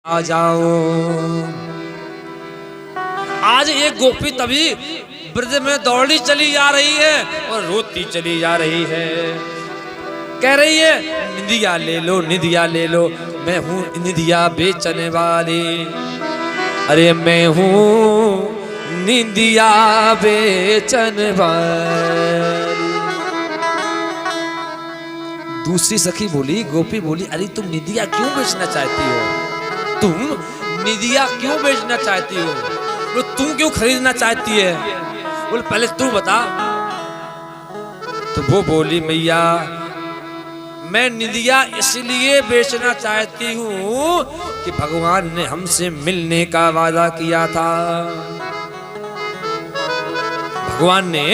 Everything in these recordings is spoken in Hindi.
आ जाओ। आज एक गोपी तभी ब्रज में दौड़ी चली जा रही है और रोती चली जा रही है, कह रही है निधिया ले लो, निधिया ले लो, मैं हूँ निधिया बेचने वाली। अरे मैं हूँ निधिया बेचने वाली। दूसरी सखी बोली, गोपी बोली, अरे तुम निधिया क्यों बेचना चाहती हो? तुम निधिया क्यों बेचना चाहती हो? वो तुम क्यों खरीदना चाहती है? बोले पहले तू बता। तो वो बोली, मैया मैं निधिया इसलिए बेचना चाहती हूँ कि भगवान ने हमसे मिलने का वादा किया था। भगवान ने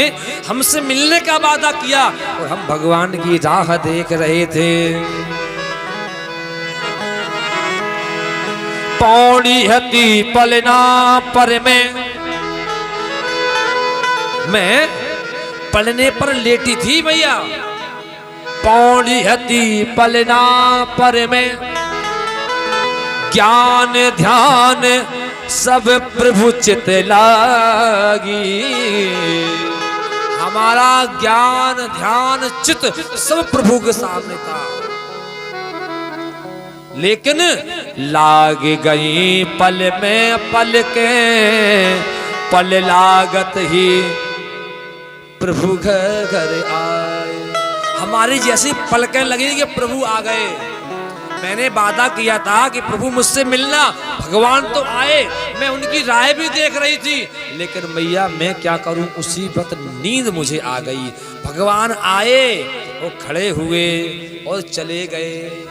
हमसे मिलने का वादा किया और हम भगवान की राह देख रहे थे। पौड़ी हती पलना पर मैं पलने पर लेटी थी भैया। पौड़ी हती पलना पर मैं ज्ञान ध्यान सब प्रभु चित लागी। हमारा ज्ञान ध्यान चित सब प्रभु के सामने था, लेकिन लाग गई पल में पल के, पल लागत ही प्रभु घर आए। हमारी जैसी पलकें लगी कि प्रभु आ गए। मैंने वादा किया था कि प्रभु मुझसे मिलना, भगवान तो आए, मैं उनकी राह भी देख रही थी, लेकिन मैया मैं क्या करूं, उसी वक्त नींद मुझे आ गई। भगवान आए, वो खड़े हुए और चले गए।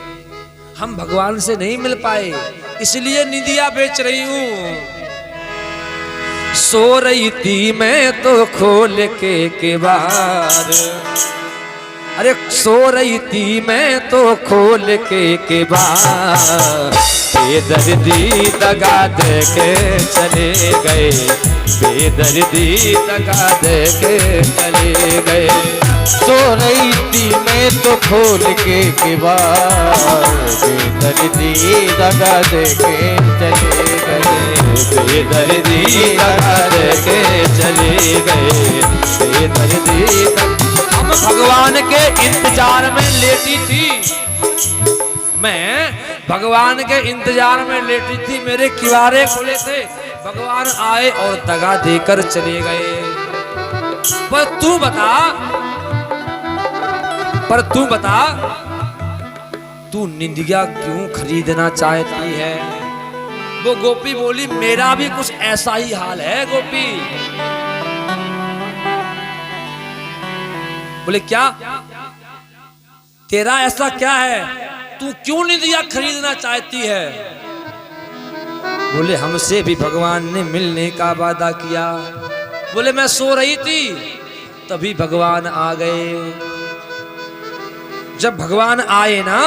हम भगवान से नहीं मिल पाए, इसलिए निधिया बेच रही हूं। सो रही थी मैं तो खोल के केवाड़, अरे सो रही थी मैं तो खोल के केवाड़। बेदर्दी दगा दे के चले गए, बेदर्दी दगा दे के चले गए। सो रही थी मैं तो खोल के केवाड़, बेदर्दी दगा दे के चले गए, बेदर्दी दगा दे के चले गए, बेदर्दी। हम भगवान के इंतजार में लेटी थी, मैं भगवान के इंतजार में लेटी थी, मेरे किवारे खुले थे, भगवान आए और दगा देकर चले गए। पर तू बता, तू निधिया क्यों खरीदना चाहती है? वो गोपी बोली, मेरा भी कुछ ऐसा ही हाल है गोपी। बोले क्या तेरा ऐसा क्या है, तू क्यों निधिया खरीदना चाहती है? बोले हमसे भी भगवान ने मिलने का वादा किया। बोले मैं सो रही थी तभी भगवान आ गए। जब भगवान आए ना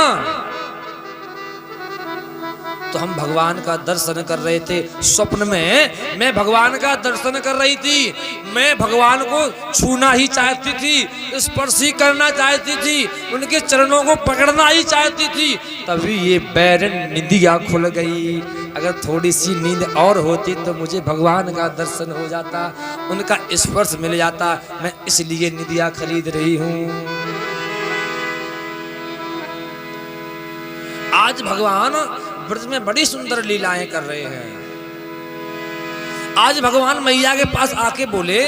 तो हम भगवान का दर्शन कर रहे थे। स्वप्न में मैं भगवान का दर्शन कर रही थी, मैं भगवान को छूना ही चाहती थी, स्पर्श ही करना चाहती थी, उनके चरणों को पकड़ना ही चाहती थी। तभी ये बैरन निधिया खुल गई। अगर थोड़ी सी नींद और होती तो मुझे भगवान का दर्शन हो जाता, उनका स्पर्श मिल जाता। मैं इसलिए निधिया खरीद रही हूँ। आज भगवान ब्रज में बड़ी सुंदर लीलाएं कर रहे हैं। आज भगवान मैया के पास आके बोले,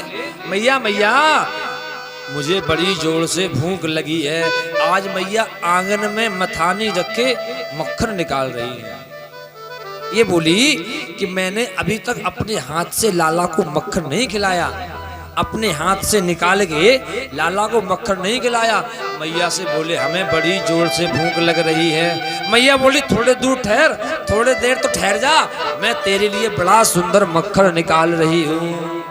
मैया मैया मुझे बड़ी जोर से भूख लगी है। आज मैया आंगन में मथानी रखे मक्खन निकाल रही है। ये बोली कि मैंने अभी तक अपने हाथ से लाला को मक्खन नहीं खिलाया, अपने हाथ से निकाल के लाला को मक्खन नहीं खिलाया। मैया से बोले हमें बड़ी जोर से भूख लग रही है। मैया बोली थोड़े दूर ठहर, थोड़े देर तो ठहर जा, मैं तेरे लिए बड़ा सुंदर मक्खन निकाल रही हूँ।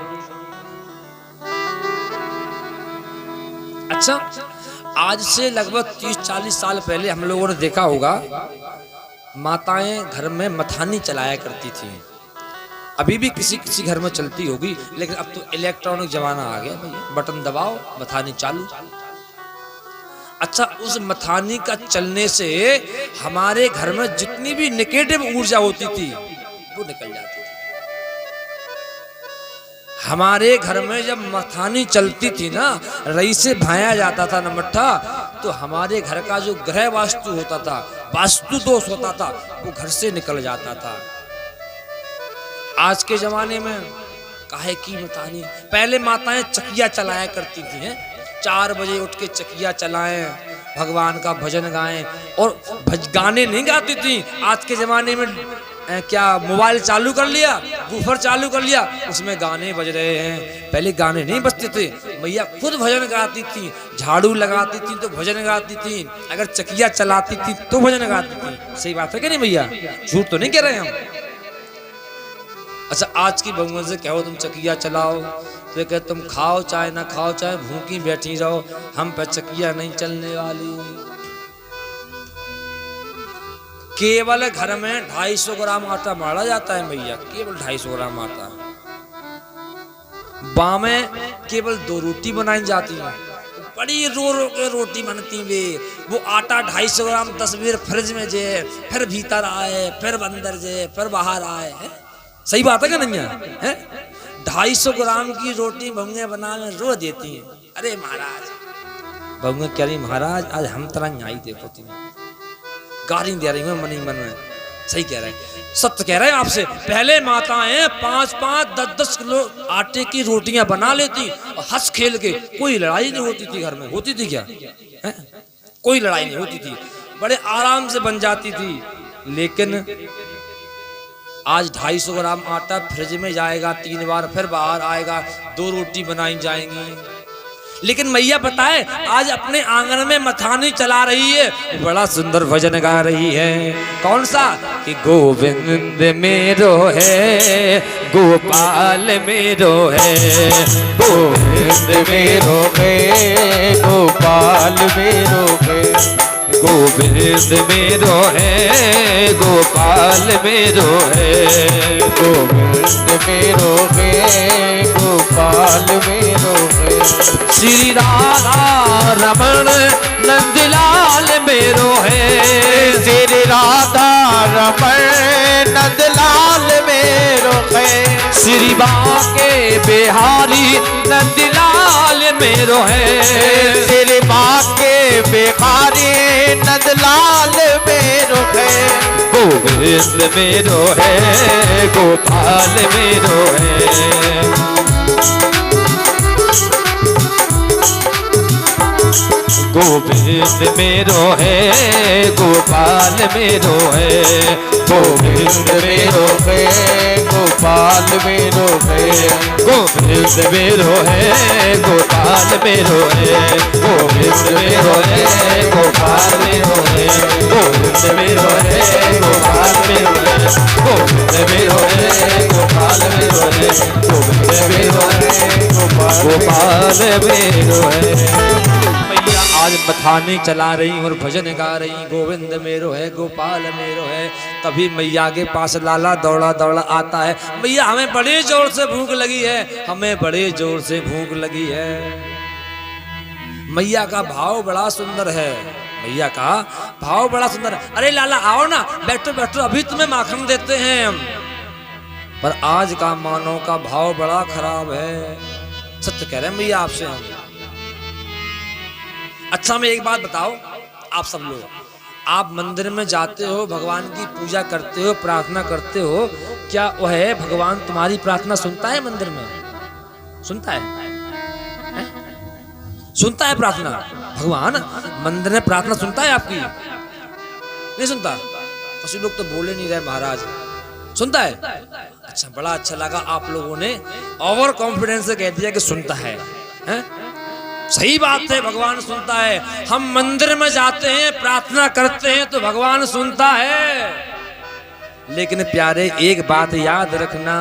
अच्छा, आज से लगभग 30-40 साल पहले हम लोगों ने देखा होगा, माताएं घर में मथानी चलाया करती थी। अभी भी किसी किसी घर में चलती होगी, लेकिन अब तो इलेक्ट्रॉनिक जमाना आ गया भैया, बटन दबाओ मथानी चालू। अच्छा, उस मथानी का चलने से हमारे घर में जितनी भी नेगेटिव ऊर्जा होती थी वो निकल जाती थी। हमारे घर में जब मथानी चलती थी ना, रई से भाया जाता था न मट्ठा, तो हमारे घर का जो ग्रह वास्तु होता था, वास्तु दोष होता था, वो घर से निकल जाता था। आज के जमाने में काहे की मथानी, पहले माताएं चकिया चलाया करती थी हैं, 4 बजे उठ के चकिया चलाएं, भगवान का भजन गाएं, और गाने नहीं गाती थी। आज के जमाने में क्या मोबाइल चालू कर लिया, वूफर चालू कर लिया, उसमें गाने बज रहे हैं। पहले गाने नहीं बजते थे, मैया खुद भजन गाती थी, झाड़ू लगाती थी तो भजन गाती थी, अगर चकिया चलाती थी तो भजन गाती थी। सही बात है कि नहीं भैया, झूठ तो नहीं कह रहे हम। अच्छा, आज की बहुओं से कहो तुम चकिया चलाओ तो कहे तुम खाओ चाहे ना खाओ, चाहे भूखी बैठी रहो, हम पे चकिया नहीं चलने वाली। केवल घर में 250 ग्राम आटा मारा जाता है भैया, केवल 250 ग्राम आटा। बामे केवल 2 रोटी बनाई जाती है, बड़ी रो रो के रोटी बनती वे। वो आटा 250 ग्राम 10 बेर फ्रिज में जे, फिर भीतर आए, फिर अंदर जे, फिर बाहर आए है। सही बात है क्या नहीं है? 250 ग्राम की रोटी बहुएं बना में रो देती हैं। अरे महाराज, बहुएं कह रही महाराज आज हम तरह आई देखो, तीन गाली दे रही हूँ मन ही मन में। सही कह रहे हैं, सत्य कह रहे हैं आपसे। पहले माताएं 5-5, 10-10 किलो आटे की रोटियां बना लेती और हंस खेल के, कोई लड़ाई नहीं होती थी घर में। होती थी क्या है? कोई लड़ाई नहीं होती थी, बड़े आराम से बन जाती थी। लेकिन आज 250 ग्राम आटा फ्रिज में जाएगा 3 बार, फिर बाहर आएगा, 2 रोटी बनाई जाएंगी। लेकिन मैया बताए आज अपने आंगन में मथानी चला रही है, बड़ा सुंदर भजन गा रही है। कौन सा? कि गोविंद मेरो है, गोपाल मेरो है, गोविंद मेरो है, गोपाल मेरो है, गोविंद मेरो है, गोपाल मेरो है, गोविंद मेरो है, गोपाल मेरो है। श्री राधा रमण नंदलाल मेरो है, श्री राधा रमण नंदलाल मेरो है, श्री बाके बिहारी नंदलाल मेरो है, श्री बाके बिहारी नंदलाल मेरो है। गोविंद मेरो है, गोपाल मेरो है, गोविंद मेरो है, गोपाल मेरो है, गोविंद मेरो है, गोपाल मेरो है, गोविंद मेरो है, गोपाल मेरो है, गोविंद मेरो है, गोपाल मेरो है, गोविंद मेरो है, गोपाल मेरो है, गोविंद मेरो है, गोपाल मेरो है, गोविंद मेरो है, गोपाल मेरो है। मैया आज मथानी चला रही और भजन गा रही, गोविंद मेरो है, गोपाल मेरो है। तभी मैया के पास लाला दौड़ा दौड़ा आता है, मैया हमें बड़े जोर से भूख लगी है, हमें बड़े जोर से भूख लगी है। मैया का भाव बड़ा सुंदर है, मैया का भाव बड़ा सुंदर है। अरे लाला आओ ना, बैठो बैठो, अभी तुम्हें माखन देते हैं हम। पर आज का मानव का भाव बड़ा खराब है, सत्य कह रहे हैं भैया आपसे हम। अच्छा मैं एक बात बताओ, आप सब लोग, आप मंदिर में जाते हो, भगवान की पूजा करते हो, प्रार्थना करते हो, क्या वह भगवान तुम्हारी प्रार्थना सुनता है? मंदिर में सुनता है? सुनता है प्रार्थना? भगवान मंदिर में प्रार्थना सुनता है आपकी? नहीं सुनता? कुछ लोग तो बोले नहीं रहे महाराज, सुनता है? अच्छा, बड़ा अच्छा लगा आप लोगों ने ओवर कॉन्फिडेंस से कह दिया कि सुनता है, हैं? सही बात है, भगवान सुनता है। हम मंदिर में जाते हैं, प्रार्थना करते हैं तो भगवान सुनता है। लेकिन प्यारे एक बात याद रखना,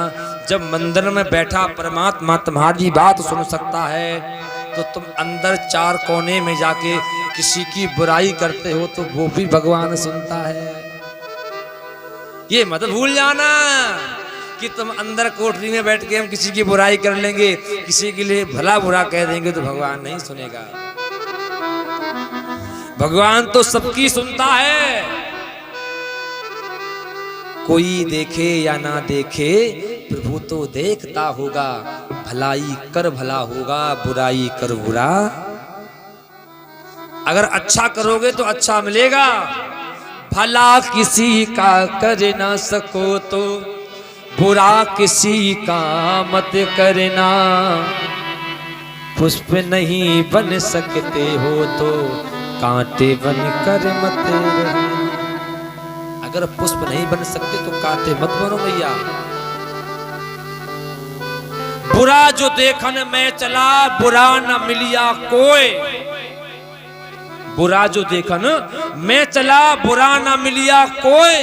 जब मंदिर में बैठा परमात्मा तुम्हारी बात सुन सकता है, तो तुम अंदर 4 कोने में जाके किसी की बुराई करते हो तो वो भी भगवान सुनता है। ये मत भूल जाना कि तुम अंदर कोठरी में बैठ के हम किसी की बुराई कर लेंगे, किसी के लिए भला बुरा कह देंगे तो भगवान नहीं सुनेगा। भगवान तो सबकी सुनता है, कोई देखे या ना देखे प्रभु तो देखता होगा। भलाई कर भला होगा, बुराई कर बुरा। अगर अच्छा करोगे तो अच्छा मिलेगा, भला किसी का कर ना सको तो बुरा किसी का मत करना। पुष्प नहीं बन सकते हो तो कांटे बन कर मत रहना। अगर पुष्प नहीं बन सकते तो कांटे मत बनो भैया। बुरा जो देखन में चला बुरा न मिलिया कोई। बुरा जो देखन में चला बुरा न मिलिया कोई।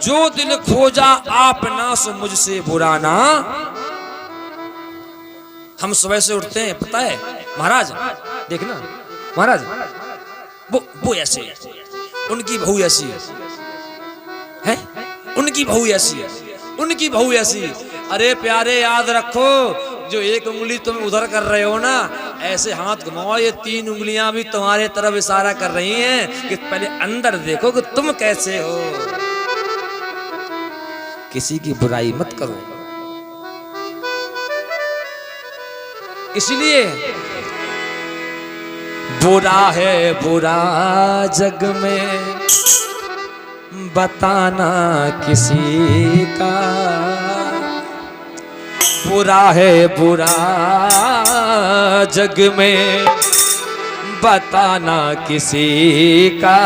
जो दिल खोजा आप ना सो मुझसे बुरा ना। हम सुबह से उठते हैं, पता है महाराज, देखना महाराज, वो ऐसे उनकी बहू ऐसी है, उनकी बहू ऐसी है, उनकी बहू ऐसी। अरे प्यारे याद रखो, जो एक उंगली तुम उधर कर रहे हो ना, ऐसे हाथ घुमाओ, ये 3 उंगलियां भी तुम्हारे तरफ इशारा कर रही हैं कि पहले अंदर देखो कि तुम कैसे हो। किसी की बुराई मत करो। इसलिए बुरा है बुरा जग में बताना किसी का। बुरा है बुरा जग में बताना किसी का।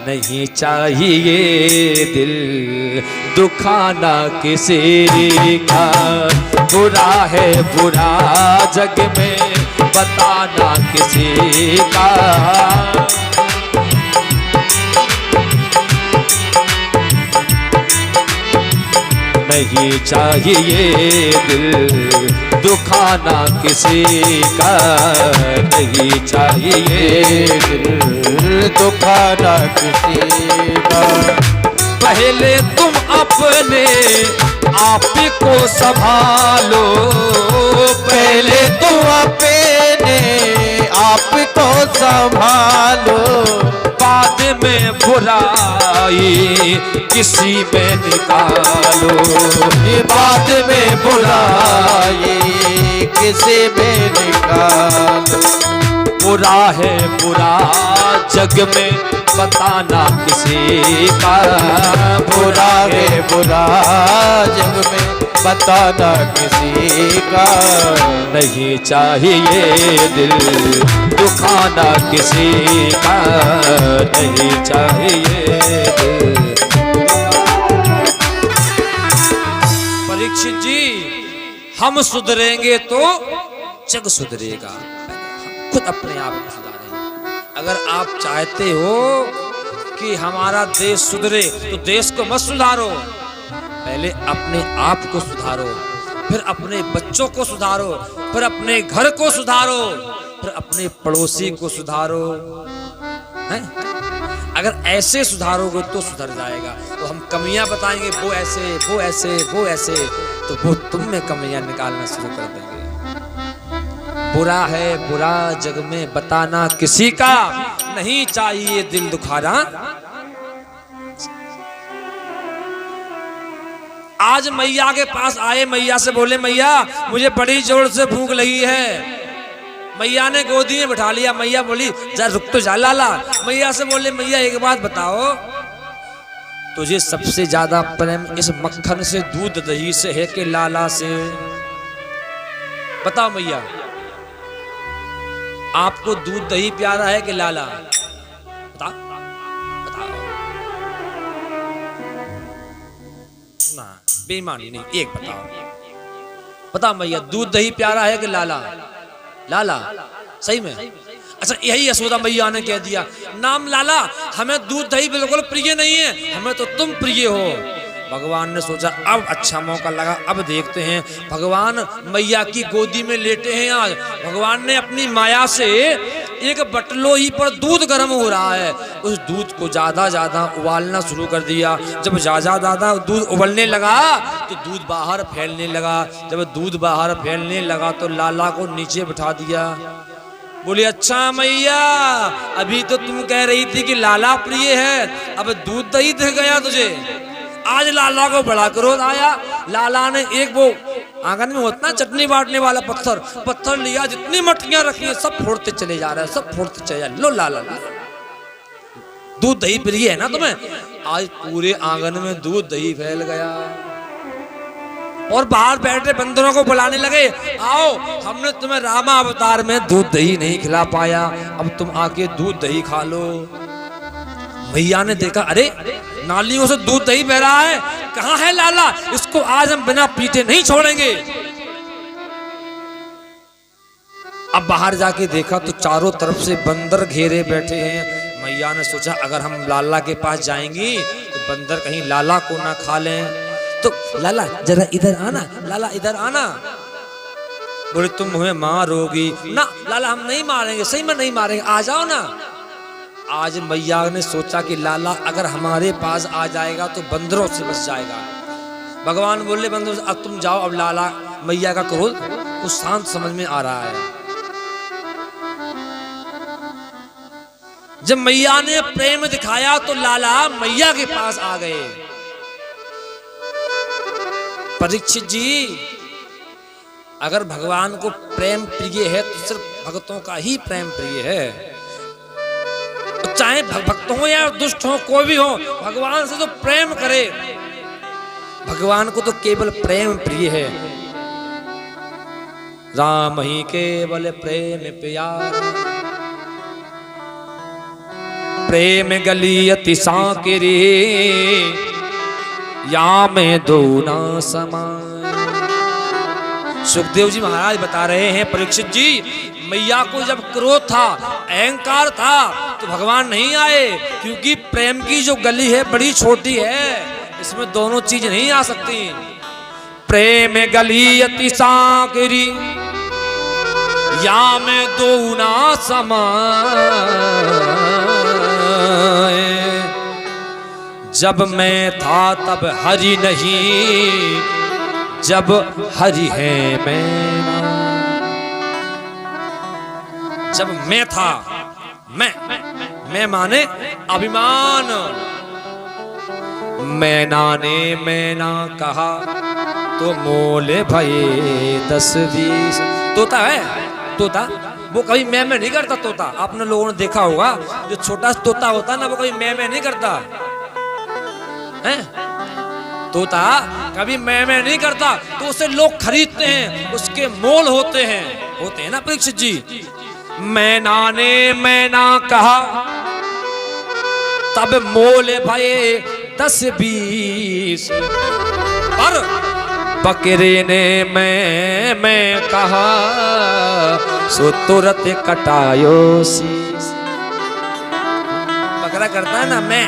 नहीं चाहिए दिल दुखाना किसी का। बुरा है बुरा जग में बताना किसी का। नहीं चाहिए दिल दुखाना किसी का। नहीं चाहिए दिल दुखाना किसी का। पहले तुम अपने आप को संभालो। पहले तुम अपने आप को संभालो। बाद में बुराई किसी में निकालो। बाद में बुराई किसी में निकालो। बुरा है बुरा जग में बताना किसी का। बुरा है बुरा जग में बताना किसी का। नहीं चाहिए दिल दुखाना किसी का। नहीं चाहिए दिल। परीक्षित जी, हम सुधरेंगे तो जग सुधरेगा। खुद अपने आप को सुधारें। अगर आप चाहते हो कि हमारा देश सुधरे तो देश को मत सुधारो, पहले अपने आप को सुधारो, फिर अपने बच्चों को सुधारो, फिर अपने घर को सुधारो, फिर अपने पड़ोसी को सुधारो। हैं? अगर ऐसे सुधारोगे तो सुधर जाएगा। तो हम कमियां बताएंगे, वो ऐसे वो ऐसे वो ऐसे, तो वो तुम में कमियां निकालना शुरू कर देंगे। बुरा है बुरा जग में बताना किसी का। नहीं चाहिए दिल दुखाना। आज मैया के पास आए, मैया से बोले मैया मुझे बड़ी जोर से भूख लगी है। मैया ने गोदी में बिठा लिया। मैया बोली जरा रुक तो जा लाला। मैया से बोले मैया एक बात बताओ, तुझे सबसे ज्यादा प्रेम इस मक्खन से दूध दही से है कि लाला से? बताओ मैया, आपको दूध दही प्यारा है कि लाला? बताओ बताओ ना, बेईमानी नहीं, एक बताओ। बताओ मैया, दूध दही प्यारा है कि लाला? लाला। सही में? अच्छा, यही यशोदा मैया ने कह दिया नाम लाला, हमें दूध दही बिल्कुल प्रिय नहीं है, हमें तो तुम प्रिय हो। भगवान ने सोचा अब अच्छा मौका लगा, अब देखते हैं। भगवान मैया की गोदी में लेटे हैं। आज भगवान ने अपनी माया से एक बटलोही पर दूध गर्म हो रहा है, उस दूध को ज्यादा ज्यादा उबालना शुरू कर दिया। जब ज्यादा ज्यादा दूध उबलने लगा तो दूध बाहर फैलने लगा। जब दूध बाहर फैलने लगा तो लाला को नीचे बिठा दिया। बोली अच्छा मैया, अभी तो तुम कह रही थी कि लाला प्रिय है, अब दूध दही दिख गया तुझे। आज लाला को बड़ा क्रोध आया। लाला ने एक वो आंगन में होता ना चटनी बांटने वाला पत्थर लिया, जितनी मटकियां रखी है सब फोड़ते चले जा रहे हैं, सब फोड़ते चले जा रहे। लो लाला, दूध दही प्रिय है ना तुम्हें। आज पूरे आंगन में दूध दही फैल गया और बाहर बैठे बंदरों को बुलाने लगे, आओ हमने तुम्हें रामा अवतार में दूध दही नहीं खिला पाया, अब तुम आके दूध दही खा लो। भैया ने देखा, अरे नालियों से दूध दही बह रहा है, कहाँ है लाला, इसको आज हम बिना पीटे नहीं छोड़ेंगे। अब बाहर जाके देखा तो चारों तरफ से बंदर घेरे बैठे हैं। मैया ने सोचा अगर हम लाला के पास जाएंगी तो बंदर कहीं लाला को ना खा लें, तो लाला जरा इधर आना, लाला इधर आना। बोले तुम हमें मारोगी ना। लाला हम नहीं मारेंगे, सही में नहीं मारेंगे, आ जाओ ना। आज मैया ने सोचा कि लाला अगर हमारे पास आ जाएगा तो बंदरों से बच जाएगा। भगवान बोले बंदरों से अब तुम जाओ। अब लाला मैया का क्रोध कुछ शांत समझ में आ रहा है। जब मैया ने प्रेम दिखाया तो लाला मैया के पास आ गए। परीक्षित जी, अगर भगवान को प्रेम प्रिय है तो सिर्फ भक्तों का ही प्रेम प्रिय है, तो चाहे भक्त हो या दुष्ट हो, कोई भी हो, भगवान से तो प्रेम करे। भगवान को तो केवल प्रेम प्रिय है। राम ही केवल प्रेम प्यारा, प्रेम गली अति सांकेरे, या में दो ना समान। सुखदेव जी महाराज बता रहे हैं, परीक्षित जी मैया को जब क्रोध था, अहंकार था, तो भगवान नहीं आए, क्योंकि प्रेम की जो गली है बड़ी छोटी है, इसमें दोनों चीज नहीं आ सकती। प्रेम गली अति सांकेरी, या में दो ना समान। जब मैं था तब हरि नहीं, जब हरि है मैं ना। जब मैं था, मैं माने अभिमान, मैना ने मैना कहा तो मोले भये 10-20। तोता है, तोता वो कभी मैं नहीं करता। तोता आपने लोगों ने देखा होगा, जो छोटा तोता होता है ना, वो कभी मैं नहीं करता है। तोता कभी मैं नहीं करता, तो उसे लोग खरीदते हैं, उसके मोल होते हैं ना परीक्षित जी। मैना ने मैना कहा तब मोल भये 10-20, पर बकरे ने मैं कहा सो तुरंत कटायो शीश। बकरा करता है ना मैं,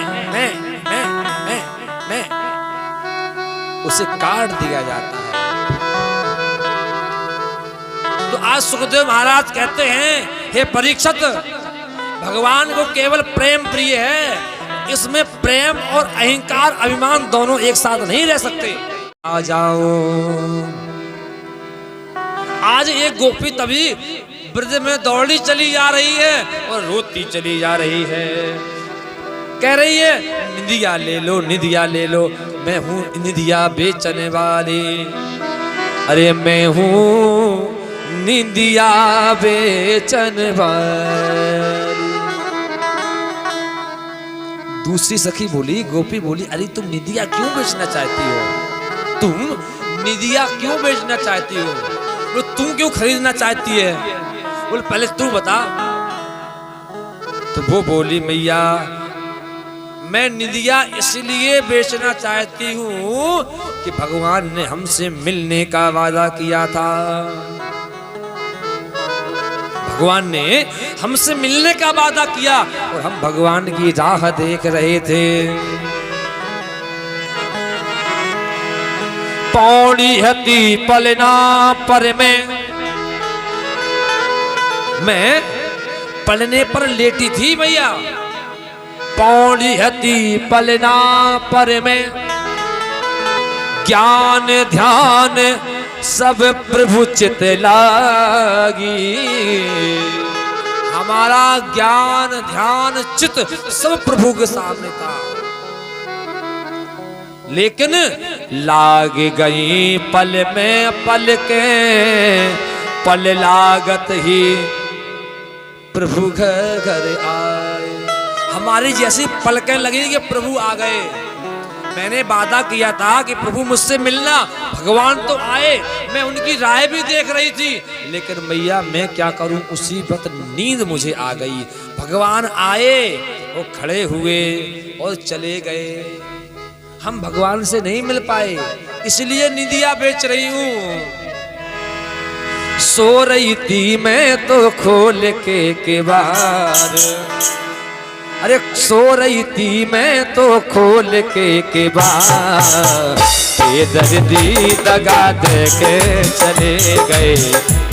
उसे काट दिया जाता है। तो आज सुखदेव महाराज कहते हैं, हे परीक्षित, भगवान को केवल प्रेम प्रिय है, इसमें प्रेम और अहंकार अभिमान दोनों एक साथ नहीं रह सकते। आ जाओ। आज एक गोपी तभी ब्रज में दौड़ी चली जा रही है और रोती चली जा रही है, कह रही है निधिया ले लो, निधिया ले लो, मैं हूँ निधिया बेचने वाली। अरे मैं हूँ निधिया बेचने वाली। दूसरी सखी बोली, गोपी बोली, अरे तुम निधिया क्यों बेचना चाहती हो? तुम निधिया क्यों बेचना चाहती हो? वो तुम क्यों खरीदना चाहती है? बोले पहले तू बता। तो वो बोली, मैया मैं निधिया इसलिए बेचना चाहती हूँ कि भगवान ने हमसे मिलने का वादा किया था। भगवान ने हमसे मिलने का वादा किया और हम भगवान की राह देख रहे थे। पौड़ी हती पलना पर मैं पलने पर लेटी थी भैया। पौड़ी हती पलना पर मैं, ज्ञान ध्यान सब प्रभु चित लागी। हमारा ज्ञान ध्यान चित्त सब प्रभु के सामने था, लेकिन लाग गई पल में पल के, पल लागत ही प्रभु घर आए। हमारी जैसी पलकें लगी कि प्रभु आ गए। मैंने वादा किया था कि प्रभु मुझसे मिलना, भगवान तो आए, मैं उनकी राह भी देख रही थी, लेकिन मैया मैं क्या करूं, उसी वक्त नींद मुझे आ गई। भगवान आए, वो खड़े हुए और चले गए। हम भगवान से नहीं मिल पाए, इसलिए निदिया बेच रही हूं। सो रही थी मैं तो खोल के केवाड़, अरे सो रही थी मैं तो खोल के केवाड़, बेदर्दी दगा दे के चले गए,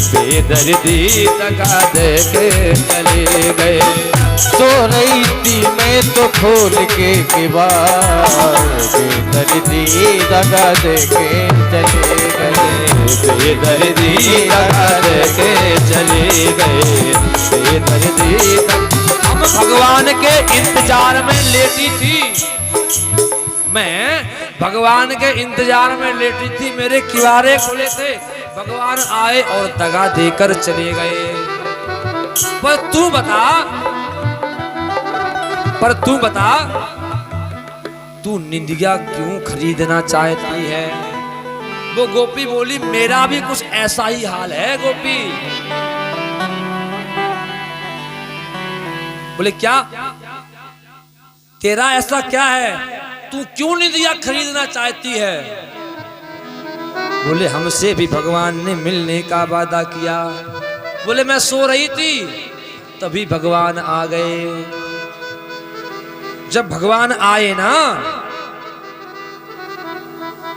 बेदर्दी दगा दे के चले गए। सो रही थी मैं तो खोल के केवाड़, बेदर्दी दगा दे के चले गए, बेदर्दी दगा दे के चले गए, बेदर्दी। हम भगवान के इंतजार में लेटी थी, मैं भगवान के इंतजार में लेटी थी, मेरे किवारे खुले थे, भगवान आए और दगा देकर चले गए। पर तू बता, तू निंदिया क्यों खरीदना चाहती है? वो गोपी बोली, मेरा भी कुछ ऐसा ही हाल है गोपी। बोले क्या, तेरा ऐसा क्या है, तू क्यों निंदिया खरीदना चाहती है? बोले हमसे भी भगवान ने मिलने का वादा किया। बोले मैं सो रही थी तभी भगवान आ गए। जब भगवान आए ना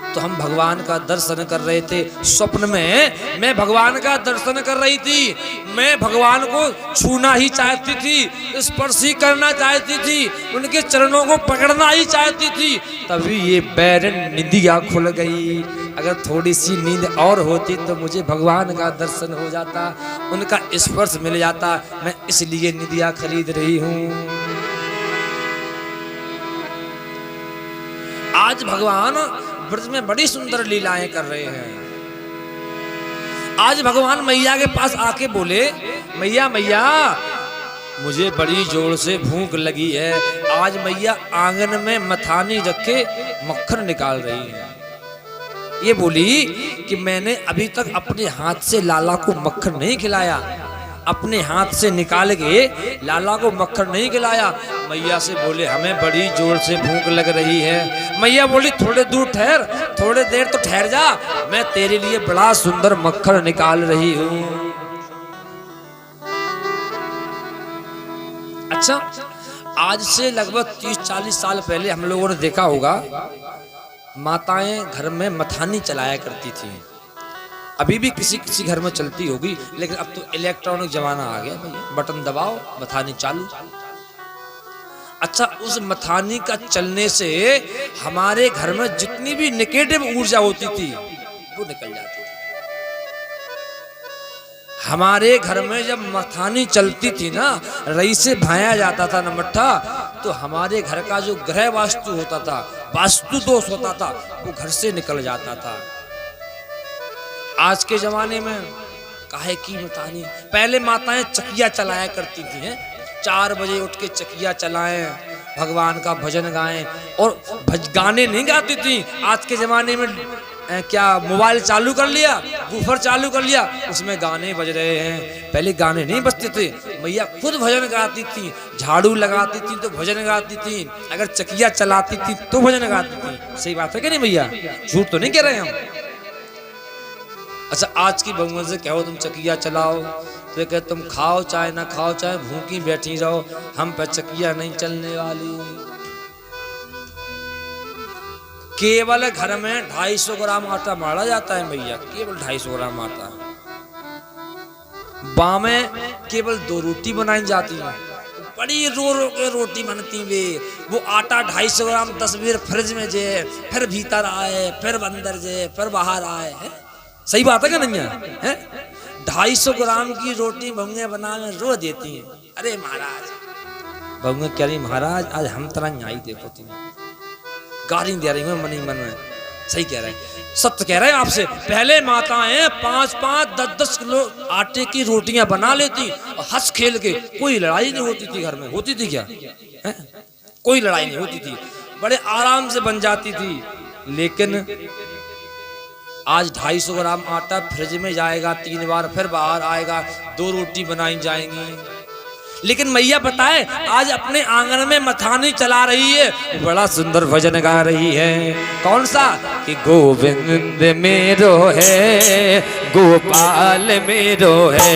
तो हम भगवान का दर्शन कर रहे थे। स्वप्न में मैं भगवान का दर्शन कर रही थी, मैं भगवान को छूना ही चाहती थी, स्पर्श ही करना चाहती थी, उनके चरणों को पकड़ना ही चाहती थी। तभी ये बैरन निंदिया खुल गई। अगर थोड़ी सी नींद और होती तो मुझे भगवान का दर्शन हो जाता, उनका स्पर्श मिल जाता। मैं इसलिए निंदिया खरीद रही हूं। आज भगवान ब्रज में बड़ी सुंदर लीलाएं कर रहे हैं। आज भगवान मैया के पास आके बोले, मैया मैया मुझे बड़ी जोर से भूख लगी है। आज मैया आंगन में मथानी रखे मक्खन निकाल रही है। ये बोली कि मैंने अभी तक अपने हाथ से लाला को मक्खन नहीं खिलाया, अपने हाथ से निकाल के लाला को मक्खन नहीं खिलाया। मैया से बोले हमें बड़ी जोर से भूख लग रही है। मैया बोली थोड़े दूर ठहर, थोड़े देर तो ठहर जा, मैं तेरे लिए बड़ा सुंदर मक्खन निकाल रही हूं। अच्छा, आज से लगभग 30-40 साल पहले हम लोगों ने देखा होगा, माताएं घर में मथानी चलाया करती थी। अभी भी किसी किसी घर में चलती होगी, लेकिन अब तो इलेक्ट्रॉनिक जमाना आ गया भैया, बटन दबाओ मथानी चालू। अच्छा, उस मथानी का चलने से हमारे घर में जितनी भी नेगेटिव ऊर्जा होती थी वो निकल जाती थी। हमारे घर में जब मथानी चलती थी ना, रई से भाया जाता था न मट्ठा, तो हमारे घर का जो ग्रह वास्तु होता था, वास्तु दोष होता था, वो घर से निकल जाता था। आज के जमाने में काहे की मथानी, पहले माताएं चकिया चलाया करती थी, 4 बजे उठ के चकिया चलाएं, भगवान का भजन गाएं, और गाने नहीं गाती थी। आज के जमाने में क्या मोबाइल चालू कर लिया, वूफर चालू कर लिया, उसमें गाने बज रहे हैं। पहले गाने नहीं बजते थे, मैया खुद भजन गाती थी, झाड़ू लगाती थी तो भजन गाती थी, अगर चकिया चलाती थी तो भजन गाती थी। सही बात है कि नहीं भैया, झूठ तो नहीं कह रहे हम। अच्छा, आज की बहुओं से कहो तुम चकिया चलाओ तो कहते तुम खाओ चाहे ना खाओ, चाहे भूखी बैठी रहो, हम पे चकिया नहीं चलने वाली। केवल घर में 250 ग्राम आटा मारा जाता है भैया, केवल 250 ग्राम आटा। बामे केवल 2 रोटी बनाई जाती है, बड़ी रो रो के रोटी बनती वे। वो आटा 250 ग्राम 10 बेर फ्रिज में जे, फिर भीतर आए, फिर अंदर जे, फिर बाहर आए है। सही बात है क्या नहीं है? 250 ग्राम की रोटी भंगे बना में रो देती हैं। अरे महाराज, बहुएं कह रही महाराज आज हम तरह न्याय देखो तीन गाली दे रही हूँ मन ही मन में। सही कह रहे हैं, सत्य कह रहे हैं आपसे। पहले माताएं 5-5, 10-10 किलो आटे की रोटियां बना लेती और हंस खेल के, कोई लड़ाई नहीं होती थी घर में। होती थी क्या? है? कोई लड़ाई नहीं होती थी, बड़े आराम से बन जाती थी। लेकिन आज 250 ग्राम आटा फ्रिज में जाएगा, 3 बार फिर बाहर आएगा, 2 रोटी बनाई जाएंगी। लेकिन मैया बताए आज अपने आंगन में मथानी चला रही है, बड़ा सुंदर भजन गा रही है। कौन सा? कि गोविंद मेरो है, गोपाल मेरो है,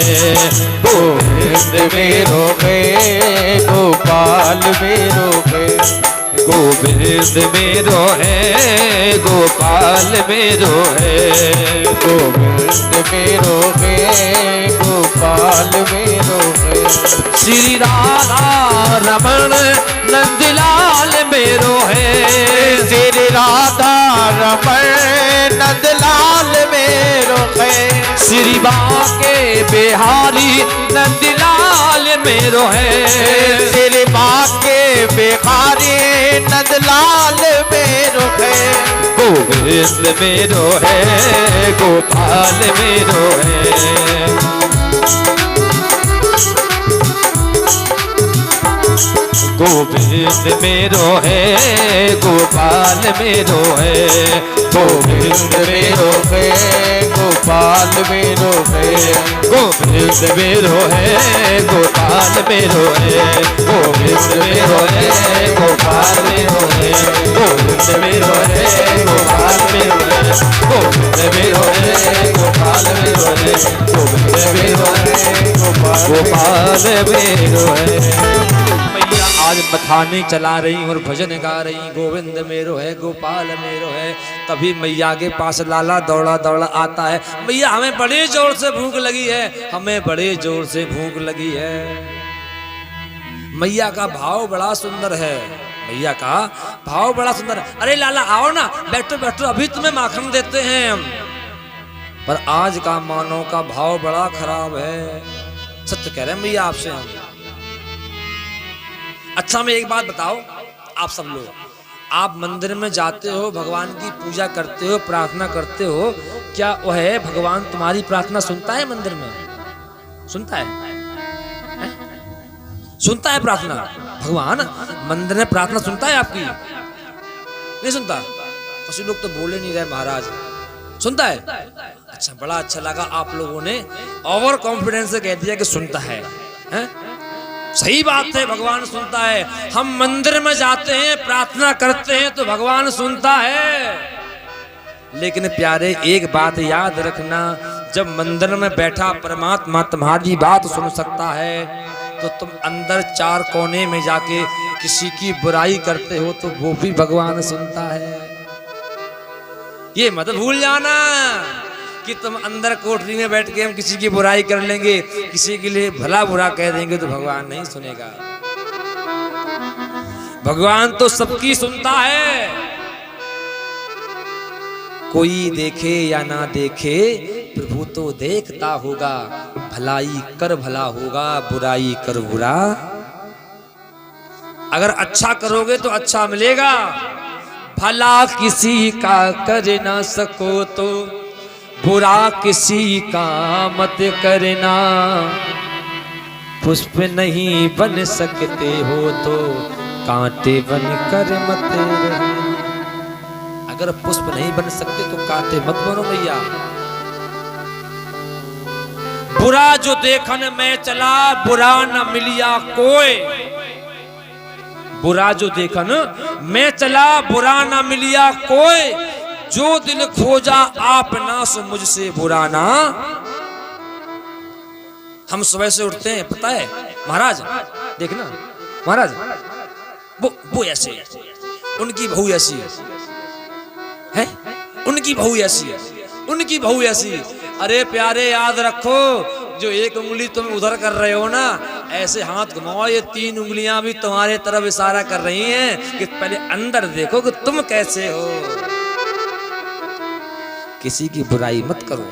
गोविंद मेरो है, गोपाल मेरो है, गोविंद मेरो है, गोपाल मेरो है, गोविंद मेरो है, गोपाल मेरो है। श्री राधा रमण नंदलाल मेरो है, श्री राधा रमण नंदलाल मेरो है, श्री बाके बिहारी नंदलाल मेरो है, श्री बाके बिहारी नंदलाल मेरो है। गोविंद मेरो है, गोपाल मेरो है, गोविंद मेरो है, गोपाल मेरो है, गोविंद मेरो है, गोपाल मेरो है, गोविंद मेरो है, गोपाल मेरो है, गोविंद मेरो है, गोपाल मेरो है, गोविंद मेरो है, गोपाल मेरो है, गोविंद मेरो है, गोपाल मेरो है, गोविंद मेरो है, गोपाल मेरो है। मैया आज मथानी चला रही और भजन गा रही, गोविंद मेरो है, गोपाल मेरो है। तभी मैया के पास लाला दौड़ा दौड़ा आता है, मैया हमें बड़े जोर से भूख लगी है, हमें बड़े जोर से भूख लगी है। मैया का भाव बड़ा सुंदर है, मैया का भाव बड़ा सुंदर है। अरे लाला आओ ना, बैठो बैठो, अभी तुम्हें माखन देते हैं हम। पर आज का मानव का भाव बड़ा खराब है, सत्य कह रहे हैं मैया आपसे हम। अच्छा मैं एक बात बताओ, आप सब लोग, आप मंदिर में जाते हो, भगवान की पूजा करते हो, प्रार्थना करते हो, क्या वह है भगवान तुम्हारी प्रार्थना सुनता है? मंदिर में सुनता है? सुनता है प्रार्थना? भगवान मंदिर में प्रार्थना सुनता है आपकी? नहीं सुनता? कुछ लोग तो बोले नहीं रहे महाराज, सुनता है? अच्छा, बड़ा अच्छा लगा आप लोगों ने ओवर कॉन्फिडेंस से कह दिया कि सुनता है, हैं? सही बात है, भगवान सुनता है। हम मंदिर में जाते हैं, प्रार्थना करते हैं तो भगवान सुनता है। लेकिन प्यारे एक बात याद रखना, जब मंदिर में बैठा परमात्मा तुम्हारी बात सुन सकता है तो तुम अंदर 4 कोने में जाके किसी की बुराई करते हो तो वो भी भगवान सुनता है। ये मत भूल जाना कि तुम अंदर कोठरी में बैठ के हम किसी की बुराई कर लेंगे, किसी के लिए भला बुरा कह देंगे तो भगवान नहीं सुनेगा। भगवान तो सबकी सुनता है। कोई देखे या ना देखे, प्रभु तो देखता होगा। भलाई कर भला होगा, बुराई कर बुरा। अगर अच्छा करोगे तो अच्छा मिलेगा, भला किसी का कर ना सको तो बुरा किसी का मत करना। पुष्प नहीं बन सकते हो तो कांटे बन कर मत रहना। अगर पुष्प नहीं बन सकते तो कांटे मत बनो भैया। बुरा जो देखन में चला, बुरा न मिलिया कोई। बुरा जो देखन में चला, बुरा न मिलिया कोई। जो दिल खोजा आप ना सो मुझसे बुरा ना। हम सुबह से उठते हैं, पता है महाराज, देखना महाराज, वो ऐसे, उनकी बहू ऐसी है, उनकी बहू ऐसी है, उनकी बहू ऐसी। अरे प्यारे याद रखो, जो एक उंगली तुम उधर कर रहे हो ना, ऐसे हाथ घुमाओ, ये 3 उंगलियां भी तुम्हारे तरफ इशारा कर रही हैं कि पहले अंदर देखो कि तुम कैसे हो। किसी की बुराई मत करो।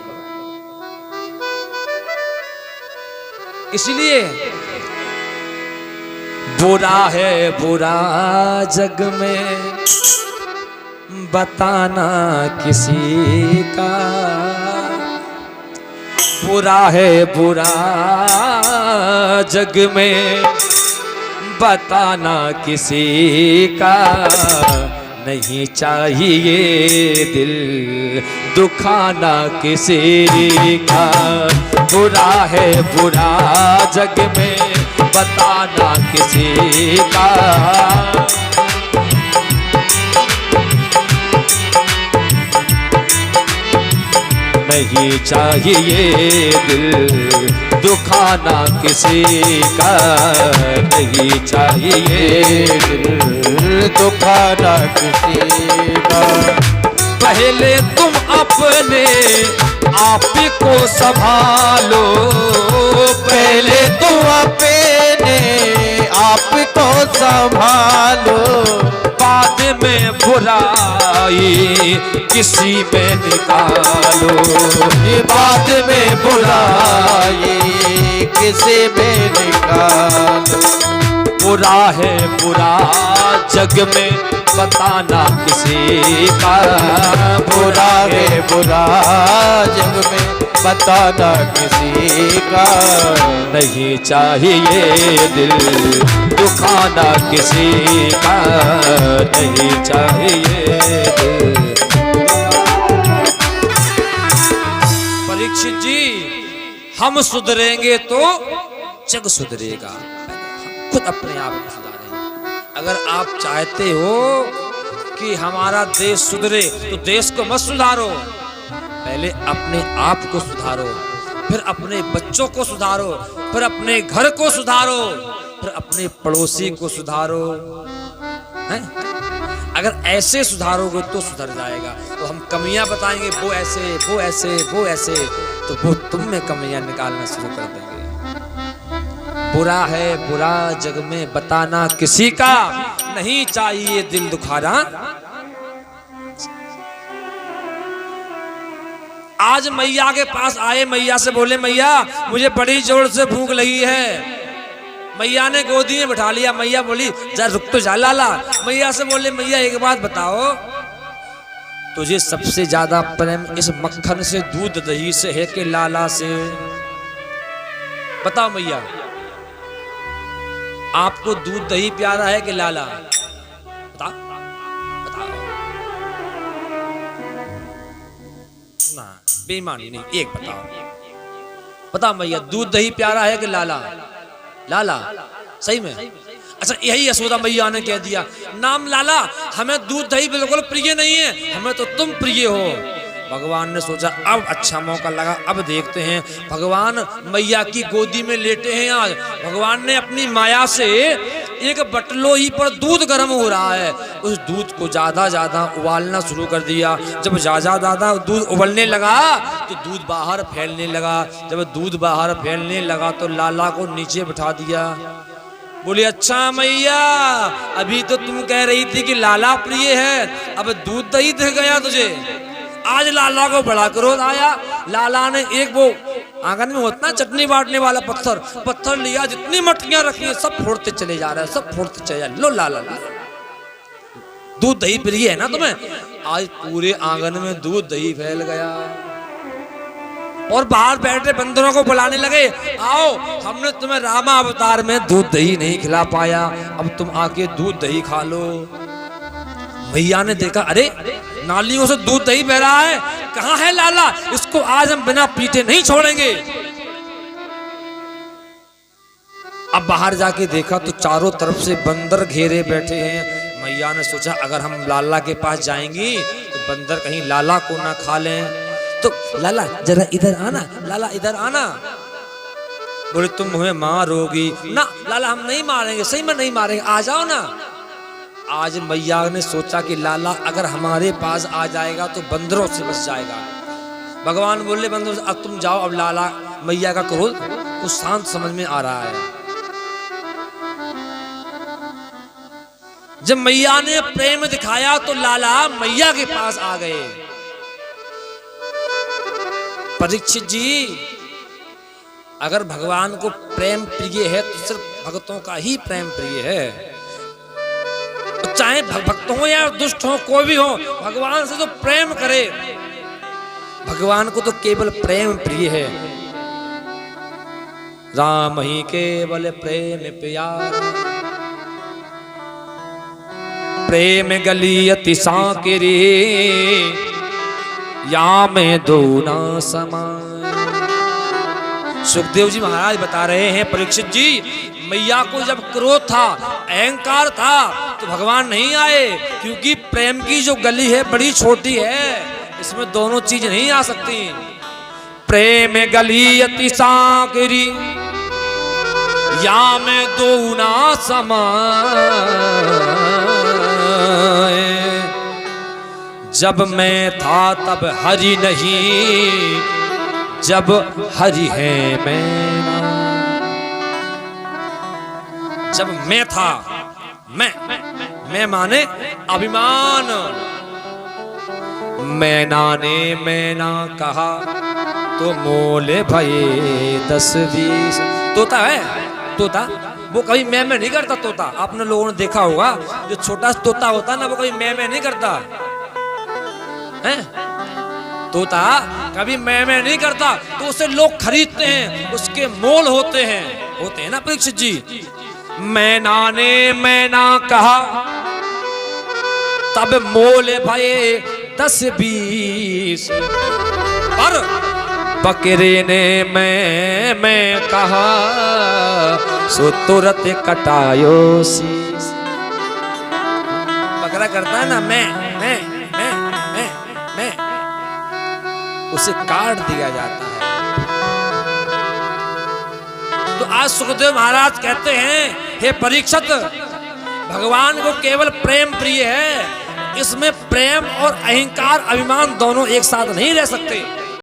इसलिए बुरा है बुरा जग में बताना किसी का, बुरा है बुरा जग में बताना किसी का, नहीं चाहिए दिल दुखाना किसी का। बुरा है बुरा जग में बताना किसी का, नहीं चाहिए दिल दुखाना किसी का, नहीं चाहिए दिल दुखाना किसी का। पहले तुम अपने आप को संभालो, पहले तुम अपने आप को संभालो, बाद में बुराई किसी में निकालो, बाद में बुराई किसी में निकालो। बुरा है बुरा जग में बताना किसी का, बुरा है बुरा जग में बताना किसी का, नहीं चाहिए दिल दुखाना किसी का, नहीं चाहिए दिल। परीक्षित जी, हम सुधरेंगे तो जग सुधरेगा, हम खुद अपने आप को सुधारेंगे। अगर आप चाहते हो कि हमारा देश सुधरे तो देश को मत सुधारो, पहले अपने आप को सुधारो, फिर अपने बच्चों को सुधारो, फिर अपने घर को सुधारो, फिर अपने पड़ोसी को सुधारो। हैं? अगर ऐसे सुधारोगे तो सुधर जाएगा। तो हम कमियां बताएंगे, वो ऐसे वो ऐसे वो ऐसे, तो वो तुम में कमियां निकालना शुरू कर देंगे। बुरा है बुरा जग में बताना किसी का, नहीं चाहिए दिल दुखाना। आज मैया के पास आए, मैया से बोले मैया मुझे बड़ी जोर से भूख लगी है। मैया ने गोदी में बिठा लिया। मैया बोली जरा रुक तो जा लाला। मैया से बोले मैया एक बात बताओ, तुझे सबसे ज्यादा प्रेम इस मक्खन से दूध दही से है कि लाला से? बताओ मैया, आपको दूध दही प्यारा है कि लाला? बताओ बताओ ना, बेईमानी नहीं, एक बताओ। बताओ मैया, दूध दही प्यारा है कि लाला? लाला। सही में? अच्छा, यही यशोदा मैया ने कह दिया नाम लाला, हमें दूध दही बिल्कुल प्रिय नहीं है, हमें तो तुम प्रिय हो। भगवान ने सोचा अब अच्छा मौका लगा, अब देखते हैं। भगवान मैया की गोदी में लेटे हैं। आज भगवान ने अपनी माया से एक बटलोही पर दूध गर्म हो रहा है, उस दूध को ज्यादा ज्यादा उबालना शुरू कर दिया। जब ज्यादा ज्यादा दूध उबलने लगा तो दूध बाहर फैलने लगा। जब दूध बाहर फैलने लगा तो लाला को नीचे बिठा दिया। बोले अच्छा मैया, अभी तो तुम कह रही थी कि लाला प्रिय है, अब दूध दही दिख गया तुझे। आज लाला को बड़ा क्रोध आया। लाला ने एक वो आंगन में होता ना चटनी बांटने वाला पत्थर लिया, जितनी मटकियां रखी है सब फोड़ते चले जा रहे हैं, सब फोड़ते चले जा रहे। लो लाला, दूध दही प्रिय है ना तुम्हें? आज पूरे आंगन में दूध दही फैल गया और बाहर बैठे बंदरों को बुलाने लगे, आओ हमने तुम्हें रामा अवतार में दूध दही नहीं खिला पाया, अब तुम आके दूध दही खा लो। भैया ने देखा अरे नालियों से दूध दही बह रहा है, कहाँ है लाला? इसको आज हम बिना पीटे नहीं छोड़ेंगे। अब बाहर जाके देखा तो चारों तरफ से बंदर घेरे बैठे हैं। मैया ने सोचा अगर हम लाला के पास जाएंगी तो बंदर कहीं लाला को ना खा लें। तो लाला जरा इधर आना, लाला इधर आना। बोले तुम हमें मारोगी ना? लाला हम नहीं मारेंगे, सही में नहीं मारेंगे, आ जाओ ना। आज मैया ने सोचा कि लाला अगर हमारे पास आ जाएगा तो बंदरों से बच जाएगा। भगवान बोले बंदरों से अब तुम जाओ। अब लाला मैया का क्रोध कुछ शांत समझ में आ रहा है। जब मैया ने प्रेम दिखाया तो लाला मैया के पास आ गए। परीक्षित जी, अगर भगवान को प्रेम प्रिय है तो सिर्फ भक्तों का ही प्रेम प्रिय है। चाहे भक्त हो या दुष्ट हो, कोई भी हो, भगवान से तो प्रेम करे। भगवान को तो केवल प्रेम प्रिय है। राम ही केवल प्रेम प्यारा, प्रेम गली अति सांकेरी, या में दो ना समान। सुखदेव जी महाराज बता रहे हैं, परीक्षित जी, मैया को जब क्रोध था, अहंकार था, तो भगवान नहीं आए, क्योंकि प्रेम की जो गली है बड़ी छोटी है, इसमें दोनों चीज नहीं आ सकती। प्रेम गली अति सांकेरी, या में दो ना समान। जब मैं था तब हरि नहीं, जब हरि है मैं। जब मैं था, मैं माने अभिमान। मैना ने मैना कहा तो मोले भये 10-20। तोता है, तोता वो कभी मैं नहीं करता। तोता आपने लोगों ने देखा होगा, जो छोटा तोता होता है ना, वो कभी मैं नहीं करता है। तोता कभी मैं नहीं करता, तो उसे लोग खरीदते हैं, उसके मोल होते हैं ना परीक्षित जी। मैना ने मैना कहा तब मोल भये 10-20, पर बकरे ने मैं कहा सो तुरंत कटायो शीश। बकरा करता है ना मैं, उसे काट दिया जाता है। तो आज सुखदेव महाराज कहते हैं, हे परीक्षित, भगवान को केवल प्रेम प्रिय है। इसमें प्रेम और अहंकार, अभिमान दोनों एक साथ नहीं रह सकते।